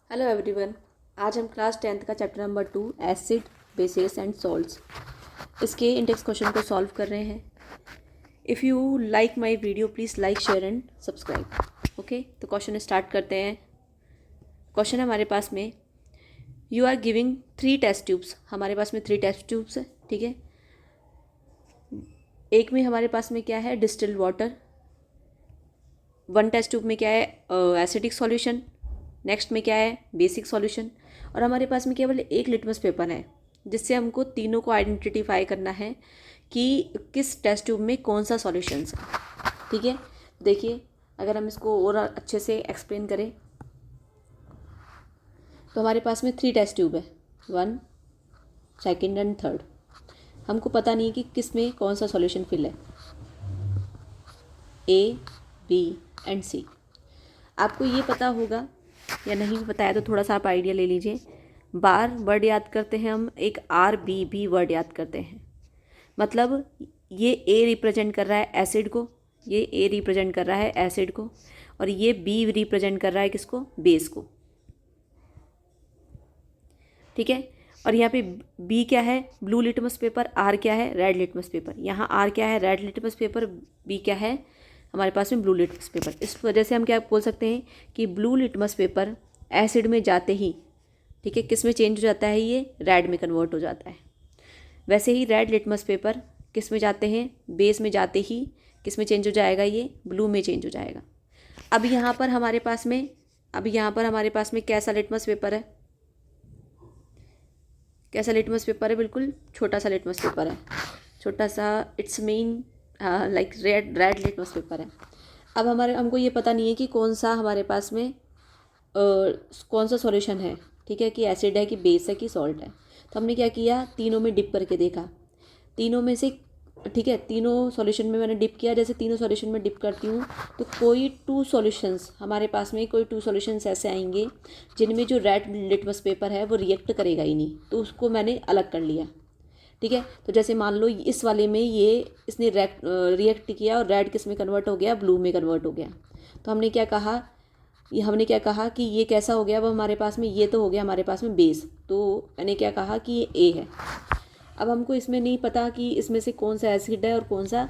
Hello everyone. आज हम class 10th का chapter number 2 acid bases and salts इसके इंडेक्स क्वेश्चन को सॉल्व कर रहे हैं। If you like my video please like share and subscribe. Okay, तो क्वेश्चन स्टार्ट करते हैं। क्वेश्चन है हमारे पास में, you are giving 3 test tubes. हमारे पास में 3 टेस्ट ट्यूब्स है, ठीक है। एक में हमारे पास में क्या है, डिस्टिल्ड वाटर। 1 टेस्ट ट्यूब में क्या है, एसिडिक सॉल्यूशन। नेक्स्ट में क्या है, बेसिक सॉल्यूशन। और हमारे पास में केवल एक लिटमस पेपर है, जिससे हमको तीनों को आइडेंटिफाई करना है कि किस टेस्ट ट्यूब में कौन सा सॉल्यूशन है, ठीक है। देखिए, अगर हम इसको और अच्छे से एक्सप्लेन करें तो हमारे पास में 3 टेस्ट ट्यूब है, 1, 2 एंड 3। हमको पता नहीं कि किस में कौन सा सॉल्यूशन फिल है, ए, बी एंड सी। आपको ये पता होगा या नहीं भी बताया तो थोड़ा सा आप आइडिया ले लीजिए। बार वर्ड याद करते हैं हम, एक RBB वर्ड याद करते हैं। मतलब ये A रिप्रेजेंट कर रहा है एसिड को, ये A रिप्रेजेंट कर रहा है एसिड को, और ये B रिप्रेजेंट कर रहा है किसको, बेस को, ठीक है। और यहाँ पे B क्या है, ब्लू लिटमस पेपर, R क्या है, रेड लिटमस पेपर। यहाँ R क्या है, रेड लिटमस पेपर, B क्या है हमारे पास में, ब्लू लिटमस पेपर। इस वजह से हम क्या बोल सकते हैं कि ब्लू लिटमस पेपर एसिड में जाते ही, ठीक है, किस में चेंज हो जाता है, ये रेड में कन्वर्ट हो जाता है। वैसे ही रेड लिटमस पेपर किस में जाते हैं, बेस में जाते ही किस में चेंज हो जाएगा, ये ब्लू में चेंज हो जाएगा। अब यहाँ पर हमारे पास में कैसा लिटमस पेपर है, कैसा लिटमस पेपर है, बिल्कुल छोटा सा लिटमस पेपर है, छोटा सा, it's mean like red litmus paper है। अब हमको ये पता नहीं है कि कौन सा हमारे पास में कौन सा सॉल्यूशन है, ठीक है, कि एसिड है कि बेस है कि सॉल्ट है। तो हमने क्या किया, तीनों में डिप करके देखा, तीनों में से, ठीक है, तीनों सॉल्यूशन में मैंने डिप किया। जैसे तीनों सॉल्यूशन में डिप करती हूँ तो कोई 2 सॉल्यूशंस हमारे पास में, कोई 2 सॉल्यूशंस ऐसे आएंगे जिनमें जो रेड लिटमस पेपर है वो रिएक्ट करेगा ही नहीं, तो उसको मैंने अलग कर लिया, ठीक है। तो जैसे मान लो इस वाले में ये इसने रिएक्ट किया और रेड किस में कन्वर्ट हो गया, ब्लू में कन्वर्ट हो गया। तो हमने क्या कहा कि ये कैसा हो गया, वो हमारे पास में, ये तो हो गया हमारे पास में बेस। तो मैंने क्या कहा कि ये ए है। अब हमको इसमें नहीं पता कि इसमें से कौन सा एसिड है और कौन सा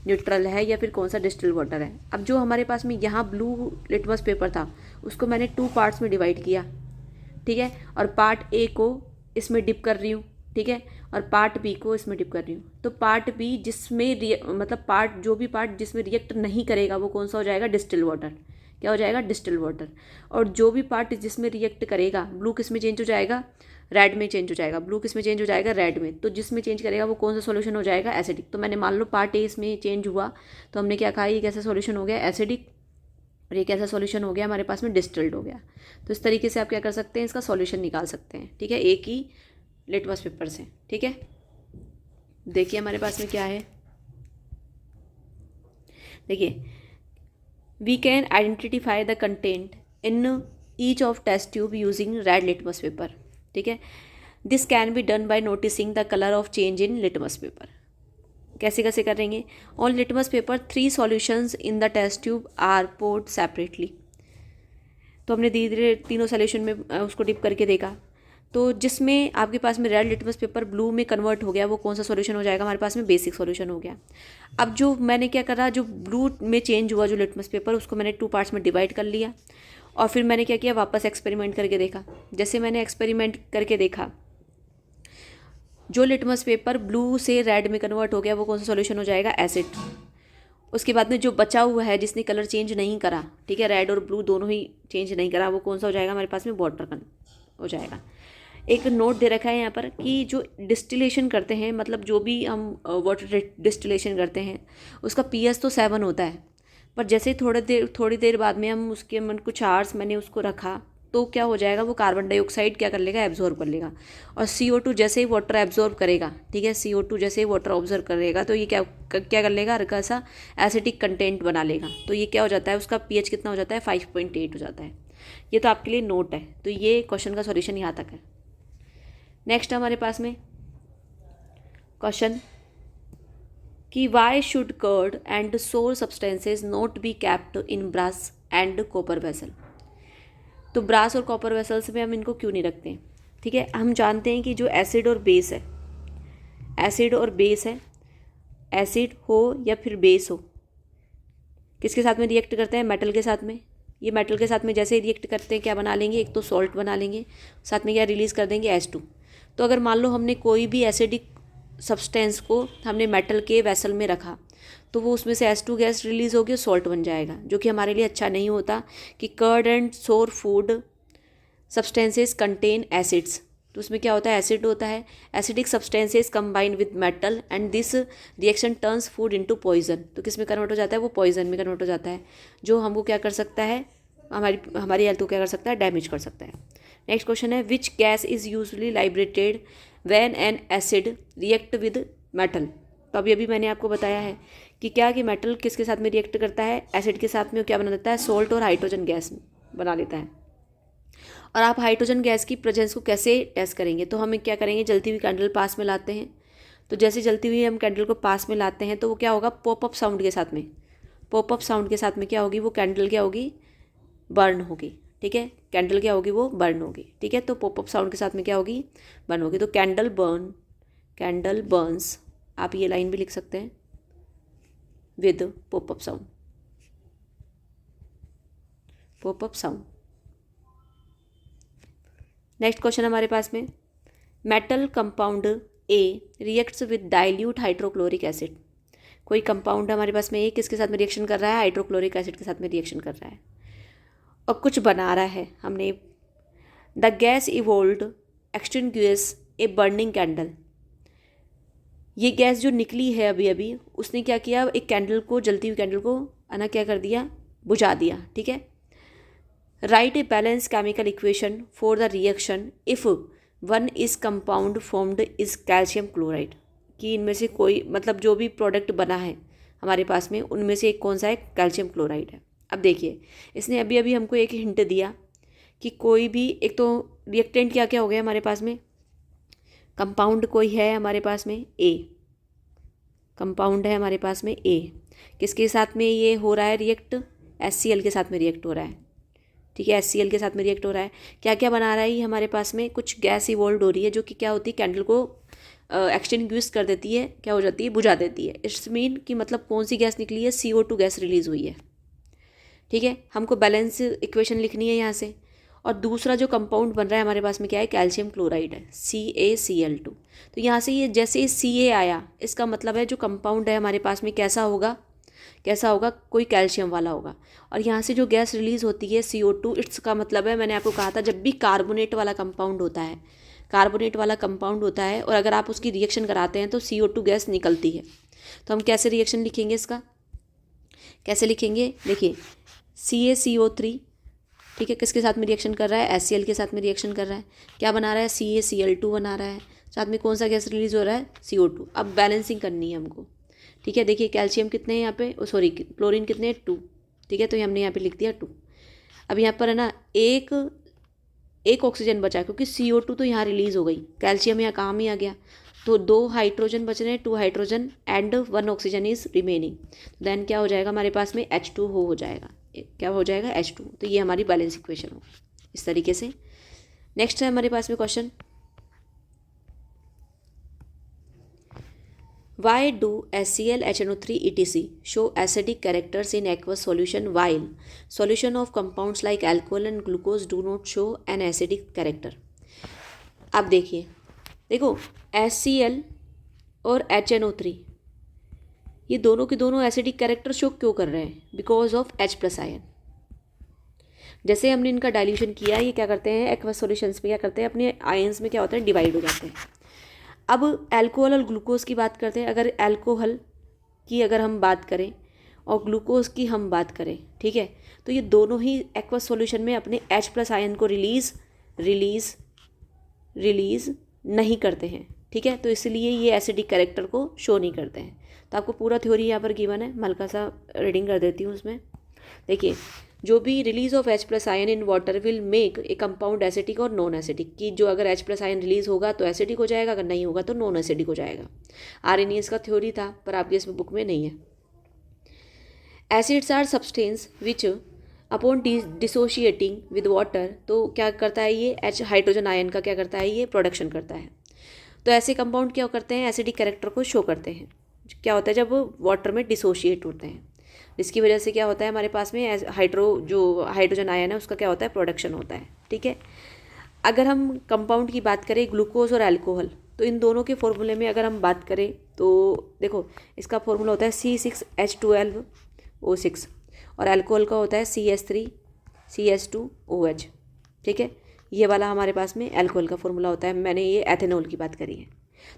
न्यूट्रल है या फिर कौन सा डिस्टिल वाटर है। अब जो हमारे पास में यहाँ ब्लू लिटमस पेपर था उसको मैंने 2 पार्ट्स में डिवाइड किया, ठीक है, और पार्ट ए को इसमें डिप कर रही हूँ, ठीक है, और पार्ट बी को इसमें डिप कर रही हूँ। तो पार्ट बी जिसमें जो भी पार्ट जिसमें रिएक्ट नहीं करेगा वो कौन सा हो जाएगा, डिस्टिल वाटर। क्या हो जाएगा, डिस्टिल वाटर। और जो भी पार्ट जिसमें रिएक्ट करेगा, ब्लू किस में चेंज हो जाएगा, रेड में चेंज हो जाएगा। ब्लू किस में चेंज हो जाएगा, रेड में। तो जिसमें चेंज करेगा वो कौन सा सॉल्यूशन हो जाएगा, एसिडिक। तो मैंने मान लो पार्ट ए इसमें चेंज हुआ तो हमने क्या कहा, ये कैसा सॉल्यूशन हो गया, एसिडिक, और ये कैसा सॉल्यूशन हो गया हमारे पास में, डिस्टिल्ड हो गया। तो इस तरीके से आप क्या कर सकते हैं, इसका सॉल्यूशन निकाल सकते हैं, ठीक है, एक ही लिटमस पेपर से, ठीक है। देखिए हमारे पास में क्या है, देखिए, we can identify the content in each of test tube using red litmus paper, ठीक है। This can be done by noticing the colour of change in litmus paper. कैसे कैसे करेंगे, on litmus paper 3 solutions in the test tube are poured separately. तो हमने धीरे धीरे तीनों सॉल्यूशन में उसको डिप करके देखा। तो जिसमें आपके पास में रेड लिटमस पेपर ब्लू में कन्वर्ट हो गया वो कौन सा सॉल्यूशन हो जाएगा, हमारे पास में बेसिक सॉल्यूशन हो गया। अब जो मैंने क्या करा, जो ब्लू में चेंज हुआ जो लिटमस पेपर, उसको मैंने 2 पार्ट्स में डिवाइड कर लिया। और फिर मैंने क्या किया, वापस एक्सपेरिमेंट करके देखा। जैसे मैंने एक्सपेरिमेंट करके देखा, जो लिटमस पेपर ब्लू से रेड में कन्वर्ट हो गया वो कौन सा सॉल्यूशन हो जाएगा, एसिड। उसके बाद में जो बचा हुआ है जिसने कलर चेंज नहीं करा, ठीक है, रेड और ब्लू दोनों ही चेंज नहीं करा, वो कौन सा हो जाएगा हमारे पास में, वाटर हो जाएगा। एक नोट दे रखा है यहाँ पर कि जो डिस्टिलेशन करते हैं, मतलब जो भी हम वाटर डिस्टिलेशन करते हैं उसका pH तो 7 होता है, पर जैसे थोड़ी देर बाद में हम उसके कुछ आवर्स मैंने उसको रखा तो क्या हो जाएगा, वो कार्बन डाइऑक्साइड क्या कर लेगा, एब्जॉर्ब कर लेगा। और CO2 जैसे ही वाटर एब्जॉर्ब करेगा, ठीक है, CO2 जैसे ही वाटर ऑब्जर्व करेगा तो ये क्या कर लेगा, हल्का सा एसिडिक कंटेंट बना लेगा। तो ये क्या हो जाता है, उसका pH कितना हो जाता है, 5.8 हो जाता है। ये तो आपके लिए नोट है, तो ये क्वेश्चन का सॉल्यूशन यहाँ तक है। नेक्स्ट हमारे पास में क्वेश्चन कि why should curd and sour substances not be kept in brass and copper vessel. तो ब्रास और कॉपर वेसल्स में हम इनको क्यों नहीं रखते हैं? ठीक है, हम जानते हैं कि जो एसिड और बेस है, एसिड और बेस है, एसिड हो या फिर बेस हो, किसके साथ में रिएक्ट करते हैं? मेटल के साथ में। ये मेटल के साथ में जैसे ही रिएक्ट करते हैं क्या बना लेंगे? एक तो सॉल्ट बना लेंगे, साथ में क्या रिलीज़ कर देंगे? H2। तो अगर मान लो हमने कोई भी एसिडिक सब्सटेंस को हमने मेटल के वेसल में रखा तो वो उसमें से H2 गैस रिलीज़ होगी और सॉल्ट बन जाएगा, जो कि हमारे लिए अच्छा नहीं होता। कि curd and sour food substances contain acids, तो उसमें क्या होता है? एसिड होता है। Acidic substances combine with metal and this reaction turns food into poison, तो किस में कन्वर्ट हो जाता है? वो पॉइजन में कन्वर्ट हो जाता है, जो हमको क्या कर सकता है? हमारी हेल्थ को क्या कर सकता है? डैमेज कर सकता है। नेक्स्ट क्वेश्चन है, which gas is usually liberated when an acid react with metal. तो अभी मैंने आपको बताया है कि क्या कि मेटल किसके साथ में रिएक्ट करता है? एसिड के साथ में। क्या बना देता है? सॉल्ट और हाइड्रोजन गैस बना देता है। और आप हाइड्रोजन गैस की प्रेजेंस को कैसे टेस्ट करेंगे? तो हम क्या करेंगे? जलती हुई कैंडल पास में लाते हैं, तो जैसे जलती हुई हम कैंडल को पास में लाते हैं तो वो क्या होगा? पॉपअप साउंड के साथ में, पॉपअप साउंड के साथ में क्या होगी? वो कैंडल क्या होगी? बर्न होगी। ठीक है, कैंडल क्या होगी? वो बर्न होगी। ठीक है, तो पॉपअप साउंड के साथ में क्या होगी? बर्न होगी। तो कैंडल बर्न, कैंडल बर्न्स, आप ये लाइन भी लिख सकते हैं with popup sound, popup sound. Next question हमारे पास में, metal compound A reacts with dilute hydrochloric acid. कोई कंपाउंड हमारे पास में ए किसके साथ में रिएक्शन कर रहा है? हाइड्रोक्लोरिक एसिड के साथ में रिएक्शन कर रहा है और कुछ बना रहा है हमने। The gas evolved extinguish a burning candle. ये गैस जो निकली है अभी अभी, उसने क्या किया? एक कैंडल को, जलती हुई कैंडल को ना क्या कर दिया? बुझा दिया। ठीक है, right a balance chemical equation for the reaction if one is compound formed is calcium chloride. कि इनमें से कोई, मतलब जो भी प्रोडक्ट बना है हमारे पास में, उनमें से एक कौन सा है? कैल्शियम क्लोराइड है। अब देखिए, इसने अभी अभी हमको एक हिंट दिया कि कोई भी एक तो रिएक्टेंट क्या क्या हो गया हमारे पास में? कंपाउंड कोई है हमारे पास में? ए, कंपाउंड है हमारे पास में ए। किसके साथ में ये हो रहा है रिएक्ट? HCl के साथ में रिएक्ट हो रहा है। ठीक है, HCl के साथ में रिएक्ट हो रहा है। क्या क्या बना रहा है ये हमारे पास में? कुछ गैस इवॉल्व हो रही है, जो कि क्या होती है? कैंडल को एक्सटिंग्विश कर देती है, क्या हो जाती है? बुझा देती है। इट्स मीन कि मतलब कौन सी गैस निकली है? CO2 गैस रिलीज हुई है। ठीक है, हमको बैलेंस इक्वेशन लिखनी है यहाँ से। और दूसरा जो कंपाउंड बन रहा है हमारे पास में क्या है? कैल्शियम क्लोराइड है, CaCl2। तो यहाँ से ये जैसे Ca आया, इसका मतलब है जो कंपाउंड है हमारे पास में कैसा होगा? कैसा होगा? कोई कैल्शियम वाला होगा। और यहाँ से जो गैस रिलीज होती है CO2, इट्स का मतलब है, मैंने आपको कहा था, जब भी कार्बोनेट वाला कंपाउंड होता है, कार्बोनेट वाला कंपाउंड होता है और अगर आप उसकी रिएक्शन कराते हैं तो CO2 गैस निकलती है। तो हम कैसे रिएक्शन लिखेंगे इसका? कैसे लिखेंगे? देखिए, CaCO3, ठीक है, किसके साथ में रिएक्शन कर रहा है? HCl के साथ में रिएक्शन कर रहा है। क्या बना रहा है? CaCl2 बना रहा है। साथ में कौन सा गैस रिलीज हो रहा है? CO2। अब बैलेंसिंग करनी है हमको। ठीक है, देखिए कैल्शियम कितने हैं यहाँ पे? सॉरी, क्लोरीन कितने हैं? 2। ठीक है, तो हमने यहाँ पे लिख दिया 2। अब यहाँ पर है ना, एक ऑक्सीजन बचा, क्योंकि CO2 तो यहाँ रिलीज हो गई, कैल्शियम यहाँ काम ही आ गया। तो 2 हाइड्रोजन बच रहे हैं, 2 hydrogen and 1 oxygen is remaining. Then क्या हो जाएगा हमारे पास में? H2 हो जाएगा। क्या हो जाएगा? H2। तो ये हमारी बैलेंस इक्वेशन हो इस तरीके से। नेक्स्ट है हमारे पास में question, Why do HCl, HNO3, etc. show acidic characters in aqueous solution while solution of compounds like alcohol and glucose do not show an acidic character? अब देखो HCl और HNO3 ये दोनों के दोनों एसिडिक कैरेक्टर शो क्यों कर रहे हैं? Because of H+ ion. जैसे हमने इनका डाइल्यूशन किया, ये क्या करते हैं? एक्वस सॉल्यूशंस में क्या करते हैं? अपने आयंस में क्या होता है? डिवाइड हो जाते हैं। अब अल्कोहल और ग्लूकोज की बात करते हैं। अगर अल्कोहल की अगर हम बात करें और ग्लूकोज की हम बात करें, ठीक है, तो ये दोनों ही एक्वस सॉल्यूशन में अपने H+ आयन को रिलीज़ नहीं करते हैं। ठीक है, तो इसलिए ये एसिडिक कैरेक्टर को शो नहीं करते हैं। तो आपको पूरा थ्योरी यहाँ पर गिवन है, मैं हल्का सा रीडिंग कर देती हूँ उसमें। देखिए, जो भी release of H+ ion in water will make a compound acidic और नॉन एसिडिक। कि जो अगर H+ आयन रिलीज होगा तो एसिडिक हो जाएगा, अगर नहीं होगा तो नॉन एसिडिक हो जाएगा। आर्हेनियस का थ्योरी था, पर आपके इसमें बुक में नहीं है। Acids are substance which upon dissociating with water, तो क्या करता है ये एच हाइड्रोजन आयन का क्या करता है ये प्रोडक्शन करता है। तो ऐसे कंपाउंड क्या करते हैं, एसिडिक कैरेक्टर को शो करते हैं। क्या होता है जब वाटर में डिसोशिएट होते हैं, जिसकी वजह से क्या होता है हमारे पास में जो हाइड्रोजन आयन है उसका क्या होता है प्रोडक्शन होता है। ठीक है, अगर हम कंपाउंड की बात करें ग्लूकोज और अल्कोहल, तो इन दोनों के फॉर्मूले में अगर हम बात करें तो देखो इसका फॉर्मूला होता है C6H12O6 और अल्कोहल का होता है CH3CH2OH। ठीक है, ये वाला हमारे पास में अल्कोहल का फॉर्मूला होता है। मैंने ये एथेनॉल की बात करी है।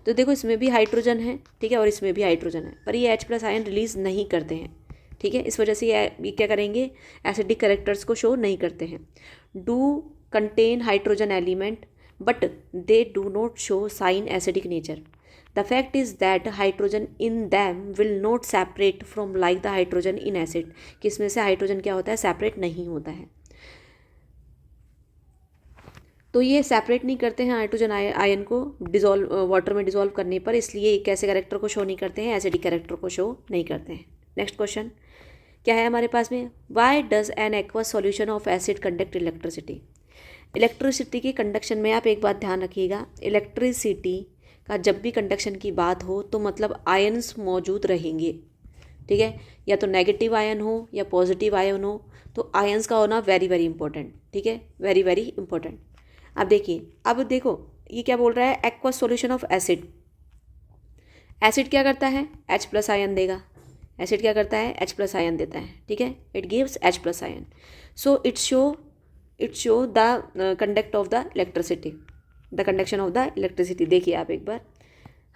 तो देखो इसमें भी हाइड्रोजन है, ठीक है, और इसमें भी हाइड्रोजन है, पर ये H+ आयन रिलीज़ नहीं करते हैं। ठीक है, इस वजह से ये क्या करेंगे, एसिडिक कैरेक्टर्स को शो नहीं करते हैं। Do contain hydrogen element but they do not show sign acidic nature. The fact is that hydrogen in them will not separate from like the hydrogen in acid, कि इसमें से hydrogen क्या होता है सेपरेट नहीं होता है। तो ये सेपरेट नहीं करते हैं हाइड्रोजन आयन को वाटर में डिजोल्व करने पर, इसलिए एक ऐसे कैरेक्टर को शो नहीं करते हैं, एसिडिक कैरेक्टर को शो नहीं करते हैं। नेक्स्ट क्वेश्चन क्या है हमारे पास में, why does an aqueous solution of acid conduct electricity. Electricity के कंडक्शन में आप एक बात ध्यान रखिएगा, इलेक्ट्रिसिटी का जब भी कंडक्शन की बात हो तो मतलब आयन्स मौजूद रहेंगे। ठीक है, या तो नेगेटिव आयन हो या पॉजिटिव आयन हो, तो आयन्स का होना वेरी वेरी इंपॉर्टेंट। ठीक है, वेरी वेरी इंपॉर्टेंट। अब देखिए, अब देखो ये क्या बोल रहा है, aqueous solution of acid. Acid क्या करता है H+ आयन देगा, एसिड क्या करता है H+ आयन देता है। ठीक है, it gives H+ ion, so it show the conduct of the electricity, the conduction of the electricity. देखिए आप एक बार,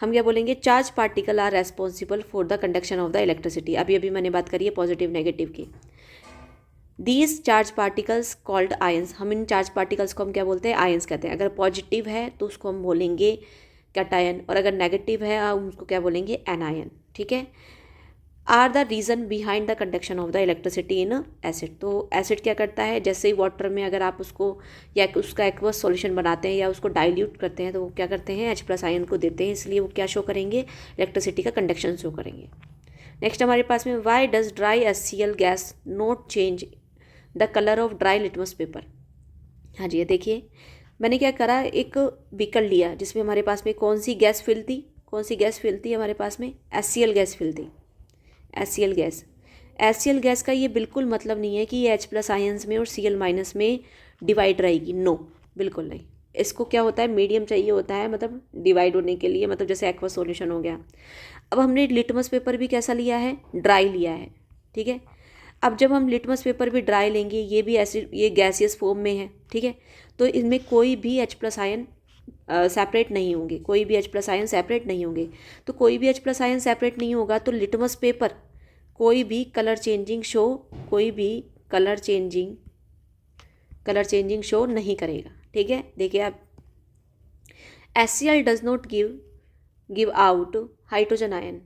हम क्या बोलेंगे, charge particle are responsible for the conduction of the electricity. अभी मैंने बात करी है पॉजिटिव नेगेटिव की। These charge particles called ions, हम इन चार्ज पार्टिकल्स को हम क्या बोलते हैं आयंस कहते हैं। अगर पॉजिटिव है तो उसको हम बोलेंगे कैटायन, और अगर नेगेटिव है हम उसको क्या बोलेंगे एनायन। ठीक है, are the reason behind the conduction of the electricity in acid. तो एसिड क्या करता है, जैसे ही वाटर में अगर आप उसको या उसका एक्वस सॉल्यूशन बनाते हैं या उसको डाइल्यूट करते हैं तो वो क्या करते हैं H+ आयन को देते हैं, इसलिए वो क्या शो करेंगे, इलेक्ट्रिसिटी का कंडक्शन शो करेंगे। नेक्स्ट हमारे पास में, why does dry HCl gas not change the colour of dry litmus paper. हाँ जी, ये देखिए मैंने क्या करा, एक बीकर लिया जिसमें हमारे पास में कौन सी गैस फिल थी, हमारे पास में HCl गैस फिल थी। HCl गैस का ये बिल्कुल मतलब नहीं है कि ये H+ आयन्स में और Cl- में डिवाइड रहेगी, नो बिल्कुल नहीं। इसको क्या होता है, मीडियम चाहिए होता है, मतलब डिवाइड होने के लिए, मतलब जैसे एक्वस सॉल्यूशन हो गया। अब हमने लिटमस पेपर भी कैसा लिया है, ड्राई लिया है। ठीक है, अब जब हम लिटमस पेपर भी ड्राई लेंगे, ये भी एसिड, ये गैसियस फॉर्म में है। ठीक है, तो इसमें कोई भी H+ आयन सेपरेट नहीं होंगे, कोई भी H+ आयन सेपरेट नहीं होंगे। तो कोई भी H+ आयन सेपरेट नहीं होगा तो लिटमस पेपर कोई भी कलर चेंजिंग शो नहीं करेगा। ठीक है, देखिए आप, HCl does not give out hydrogen ion,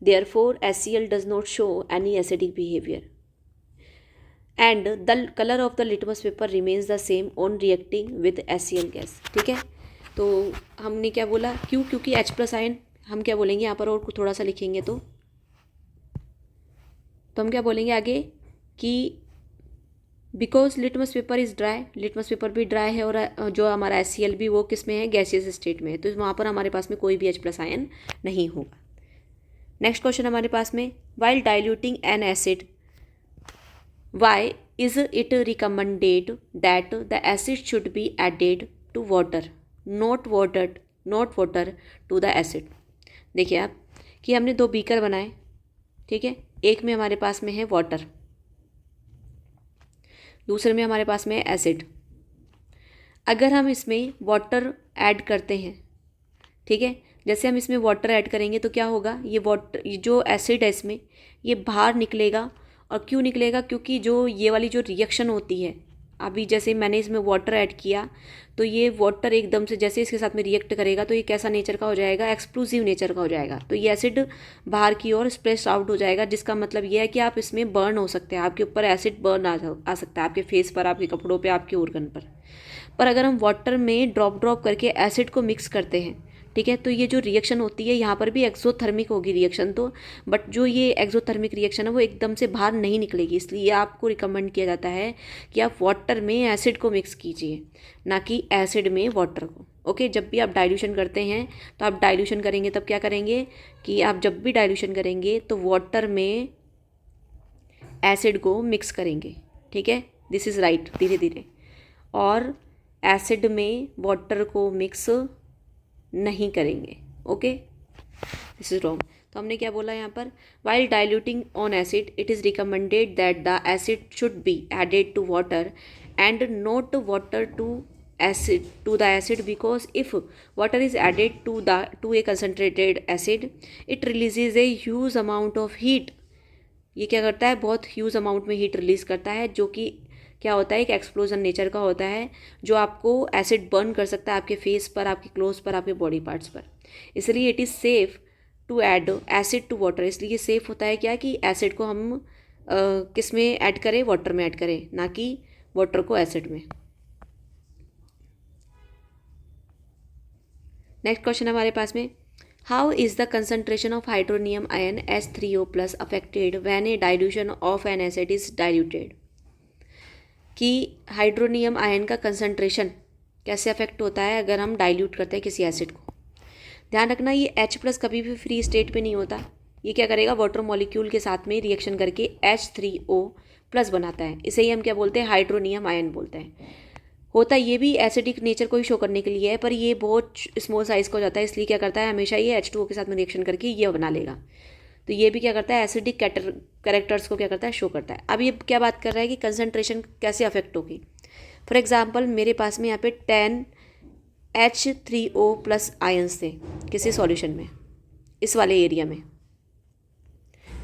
therefore HCl does not show any acidic behaviour and the colour of the litmus paper remains the same on reacting with HCl gas. ठीक है, तो हमने क्या बोला, क्योंकि H+ आयन, हम क्या बोलेंगे यहाँ पर और थोड़ा सा लिखेंगे तो हम क्या बोलेंगे आगे कि because litmus paper is dry, litmus paper भी ड्राई है और जो हमारा HCl भी वो किस में है, गैसियस स्टेट में है, तो वहाँ पर हमारे पास में कोई भी H+ आयन नहीं होगा। नेक्स्ट क्वेश्चन हमारे पास में, while diluting an acid why is it recommended that the acid should be added to water not water to the acid. देखिए आप कि हमने दो बीकर बनाए। ठीक है, एक में हमारे पास में है वाटर, दूसरे में हमारे पास में है एसिड। अगर हम इसमें वाटर ऐड करते हैं, ठीक है, जैसे हम इसमें वाटर ऐड करेंगे तो क्या होगा, ये जो एसिड है इसमें ये बाहर निकलेगा। और क्यों निकलेगा, क्योंकि जो ये वाली जो रिएक्शन होती है, अभी जैसे मैंने इसमें वाटर ऐड किया तो ये वाटर एकदम से जैसे इसके साथ में रिएक्ट करेगा तो ये कैसा नेचर का हो जाएगा, एक्सप्लोसिव नेचर का हो जाएगा। तो ये एसिड बाहर की ओर स्प्रेस आउट हो जाएगा, जिसका मतलब ये है कि आप इसमें बर्न हो सकते हैं, आपके ऊपर एसिड बर्न आ सकता है, आपके फेस पर, आपके कपड़ों पर, आपके ऑर्गन पर। अगर हम वाटर में ड्रॉप करके एसिड को मिक्स करते हैं ठीक है। तो ये जो रिएक्शन होती है यहाँ पर भी एक्सोथर्मिक होगी रिएक्शन तो, बट जो ये एक्सोथर्मिक रिएक्शन है वो एकदम से बाहर नहीं निकलेगी, इसलिए आपको रिकमेंड किया जाता है कि आप वाटर में एसिड को मिक्स कीजिए, ना कि एसिड में वाटर को। ओके, जब भी आप डाइल्यूशन करते हैं तो आप डाइल्यूशन करेंगे तब क्या करेंगे कि आप जब भी डाइल्यूशन करेंगे तो वाटर में एसिड को मिक्स करेंगे, ठीक है, दिस इज़ राइट, धीरे धीरे। और एसिड में वाटर को मिक्स नहीं करेंगे, ओके, दिस इज रॉन्ग। तो हमने क्या बोला यहाँ पर, while diluting on acid it is recommended that the acid should be added to water and not water to the acid, because if water is added to a concentrated acid it releases a huge amount of heat। ये क्या करता है, बहुत huge amount में heat release करता है, जो कि क्या होता है, एक एक्सप्लोजन नेचर का होता है, जो आपको एसिड बर्न कर सकता है आपके फेस पर, आपके क्लोथ्स पर, आपके बॉडी पार्ट्स पर। इसलिए it is safe to add acid to water. इसलिए सेफ होता है क्या कि एसिड को हम किस में ऐड करें, वाटर में ऐड करें, ना कि वाटर को एसिड में। नेक्स्ट क्वेश्चन हमारे पास में, how is the concentration of hydronium ion H3O plus affected when A dilution of N acid is diluted. कि हाइड्रोनियम आयन का कंसंट्रेशन कैसे अफेक्ट होता है अगर हम डाइल्यूट करते हैं किसी एसिड को। ध्यान रखना, ये H प्लस कभी भी फ्री स्टेट पे नहीं होता, ये क्या करेगा, वाटर मॉलिक्यूल के साथ में रिएक्शन करके H3O प्लस बनाता है, इसे ही हम क्या बोलते हैं, हाइड्रोनियम आयन बोलते हैं। होता ये भी एसिडिक नेचर को ही शो करने के लिए है, पर ये बहुत स्मॉल साइज़ का हो जाता है, इसलिए क्या करता है, हमेशा ये H2O के साथ में रिएक्शन करके ये बना लेगा। तो ये भी क्या करता है, एसिडिक कैरेक्टर्स को क्या करता है, शो करता है। अब ये क्या बात कर रहा है कि कंसंट्रेशन कैसे अफेक्ट होगी। फॉर एग्जांपल मेरे पास में यहाँ पे 10 H3O प्लस आयंस थे किसी सॉल्यूशन में, इस वाले एरिया में,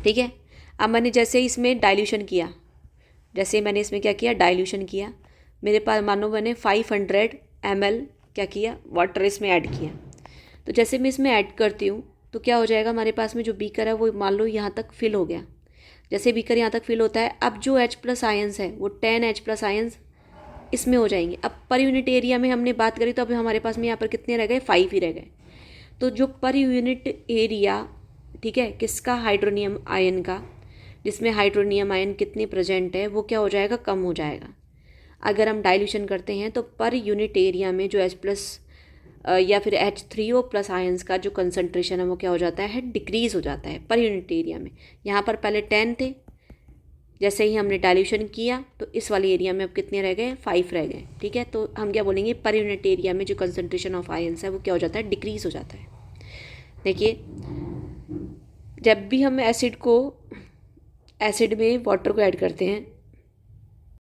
ठीक है। अब मैंने जैसे इसमें डाइल्यूशन किया, जैसे मैंने इसमें क्या किया, डाइल्यूशन किया, मेरे पास मानो मैंने 500 ml क्या किया, वाटर इसमें ऐड किया। तो जैसे मैं इसमें ऐड करती हूँ तो क्या हो जाएगा, हमारे पास में जो बीकर है वो मान लो यहाँ तक फिल हो गया। जैसे बीकर यहाँ तक फिल होता है, अब जो H प्लस आयंस है वो 10 H प्लस आयंस इसमें हो जाएंगे। अब पर यूनिट एरिया में हमने बात करी तो अब हमारे पास में यहाँ पर कितने रह गए, 5 ही रह गए। तो जो पर यूनिट एरिया, ठीक है, किसका, हाइड्रोनियम आयन का, जिसमें हाइड्रोनियम आयन कितने प्रेजेंट है वो क्या हो जाएगा, कम हो जाएगा। अगर हम डाइल्यूशन करते हैं तो पर यूनिट एरिया में जो H प्लस या फिर H3O प्लस आयंस का जो कंसंट्रेशन है वो क्या हो जाता है, डिक्रीज़ हो जाता है पर यूनिट एरिया में। यहाँ पर पहले 10 थे, जैसे ही हमने डाइल्यूशन किया तो इस वाले एरिया में अब कितने रह गए, 5 रह गए, ठीक है। तो हम क्या बोलेंगे, पर यूनिट एरिया में जो कंसंट्रेशन ऑफ आयंस है वो क्या हो जाता है, डिक्रीज़ हो जाता है। देखिए, जब भी हम एसिड में वाटर को ऐड करते हैं